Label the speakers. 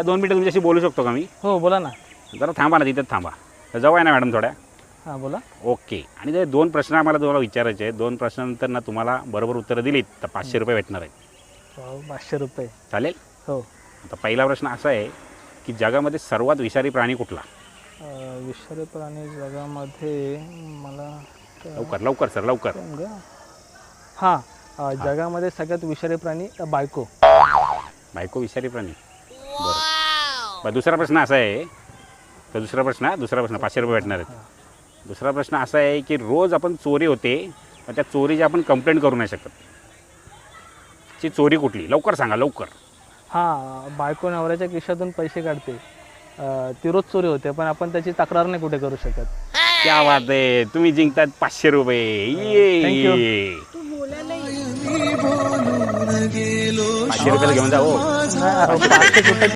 Speaker 1: 2 मिनिटं तुमच्याशी बोलू शकतो का मी?
Speaker 2: हो बोला ना.
Speaker 1: जरा थांबा ना, तिथेच थांबा. जवळ आहे ना मॅडम थोड्या?
Speaker 2: हां बोला.
Speaker 1: ओके. आणि ते 2 प्रश्न आम्हाला तुम्हाला विचारायचे आहेत. 2 प्रश्नानंतर ना तुम्हाला बरोबर उत्तरं दिलीत तर 500 रुपये भेटणार आहेत.
Speaker 2: 500 रुपये.
Speaker 1: चालेल?
Speaker 2: हो.
Speaker 1: आता पहिला प्रश्न असा आहे की जगामध्ये सर्वात विषारी प्राणी कुठला?
Speaker 2: विषारी प्राणी जगामध्ये मला
Speaker 1: लवकर लवकर सर लवकर.
Speaker 2: हां जगामध्ये सगळ्यात विषारी प्राणी बायको.
Speaker 1: बायको विषारी प्राणी. बरं. दुसरा प्रश्न असा आहे, तर दुसरा प्रश्न 500 रुपये भेटणार आहेत. दुसरा प्रश्न असा आहे की रोज आपण चोरी होते तर त्या चोरीची आपण कंप्लेंट करू नाही शकत. ची चोरी कुठली? लवकर सांगा लवकर.
Speaker 2: हां बायको नवऱ्याच्या खिशातून पैसे काढते. ती रोज चोरी होते पण आपण त्याची तक्रार नाही कुठे करू शकत.
Speaker 1: क्या बात आहे, तुम्ही जिंकतात 500 रुपये. ये 500 रुपयाला घेऊन जा हो.